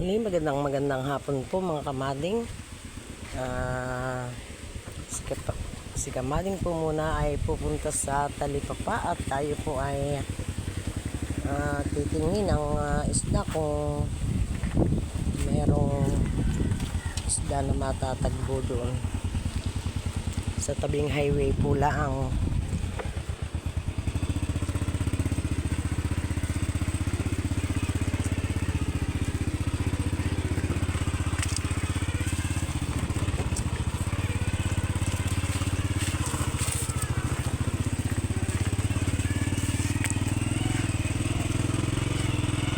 Muli, magandang hapon po mga kamading. Si kamading po muna ay pupunta sa talipapa at tayo po ay titingin ng isda kung merong isda na matatagbo doon. Sa tabing highway po lang.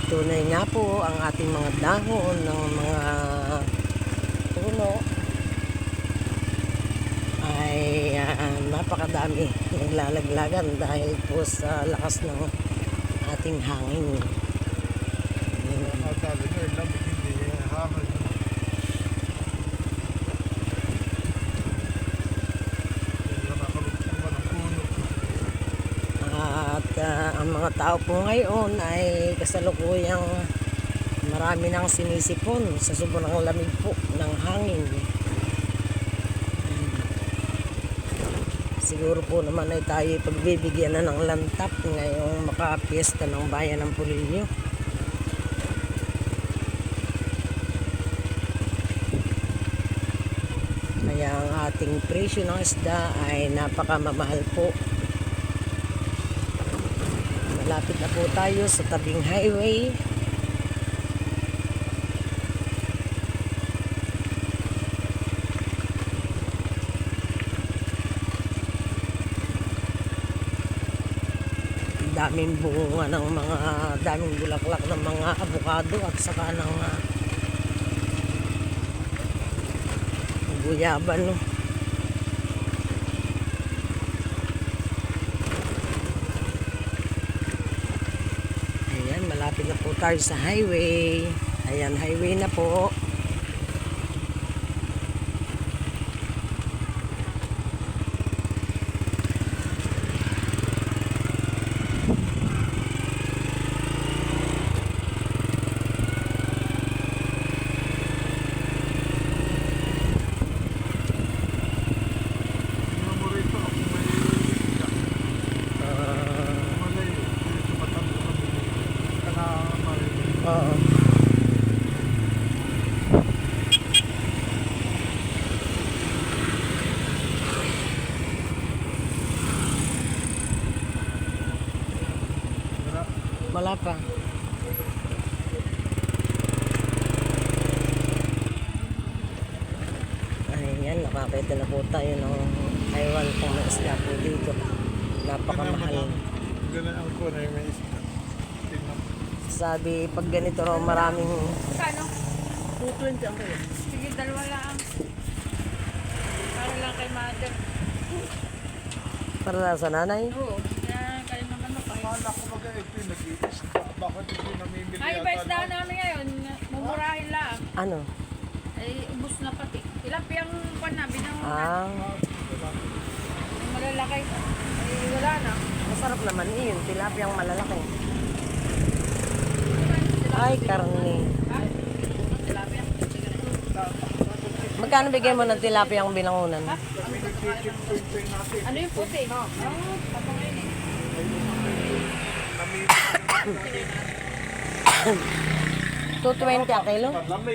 Tunay nga po ang ating mga dahon ng mga puno ay napakadami naglalaglagan dahil po sa lakas ng ating hangin. Ang mga tao po ngayon ay kasalukuyang marami nang sinisipon sa sobrang lamig po ng hangin. Siguro po naman ay tayo pagbibigyan na ng lantap ngayong makapiesta ng bayan ng Pulilio. Kaya ang ating presyo ng isda ay napakamamahal po. Malapit na po tayo sa tabing highway. Daming bunga ng mga daming bulaklak ng mga avocado at saka ng guyaban, no? Malapit na po tayo sa highway. Ayan, highway na po. Oo. Wala pa. Ayan, nakakita na po tayo ng Taiwan kung may isla po dito. Napakamahal. Ganaan ko na yung may isla. Sabi, pag ganito raw maraming... Kano? 220 ang kayo. Sige, dalawa lang. Para lang kay mother. Para lang sa nanay? Oo. Kaya kayo naman pa. Akala ko mag-ito yung nag-iisda. Bakit hindi namimili Ay, iba isda namin ngayon. Mumurahin lang. Ano? Ay, ubus na pati. Tilapiyang kwan na, binangon na. Ah, Yung malalaki. Ay, wala na. masarap naman yun. Tilapiyang malalaki. Ay, karne. Tilapia. Magkano bigay mo ng tilapiyang binangunan? Ano yung puti? Ah, papangin eh. 220 ang kilo?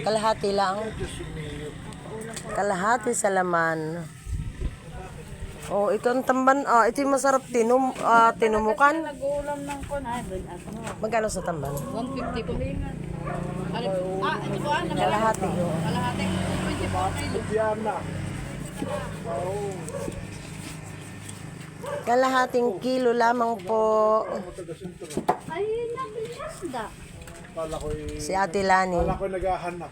Kalahati lang. Kalahati sa laman. Oh, ito ang tamban. Ito yung masarap tinumukan. Nag-uulam ng kwan. Ay, Magkano sa tamban? 150 po. Ito po ah. Kalahati. Kalahati. 20 po. Diana. Kalahating kilo lamang po. Ay, nabilisda. Akala ko Si Ate Lani. naghahanap.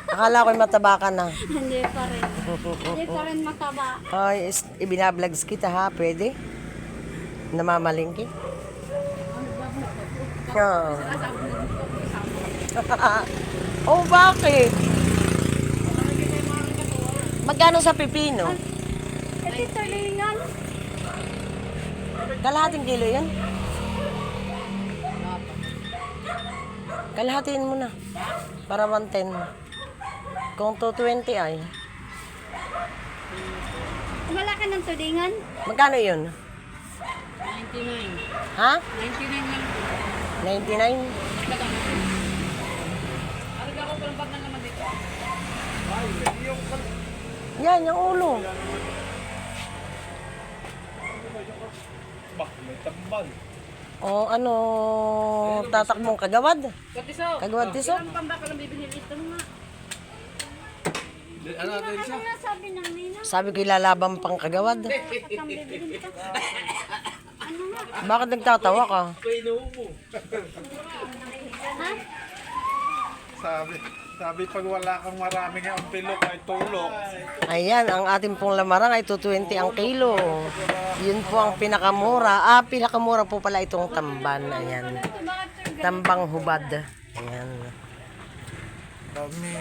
Akala ko'y mataba ka na. Hindi pa rin. Hindi pa rin mataba. Ay, ibinablogs kita ha, pwede? Namamalingki? Oo. Oh, bakit? Magkano sa pipino? Ito tulingan. Kalahating kilo yan? Kalahatiin mo na. Para 110. Kung 220 ay. Malaki ng tulingan. Magkano yun? 99. Ha? 99 lang po. 99? Arga ko palang bag na naman dito. Yan, yung ulo. Bah, may tambal. O ano, tatakbong kagawad? Katiso. Kagawad tiso? Ang pambaka lang bibili ito nga. Ano natin siya? Ano sabi ng Nina? Sabi ko ilalaban pang kagawad. Katang bibilin ka. Ano nga? Bakit nagtatawa ka? Ha? Sabi pag wala kang maraming ang pilok ay tulok. Ayan, ang ating pong lamarang ay 220 ang kilo. Yun po ang pinakamura. Pinakamura po pala itong tamban. Ayan. Tambang hubad. Ayan. Kami.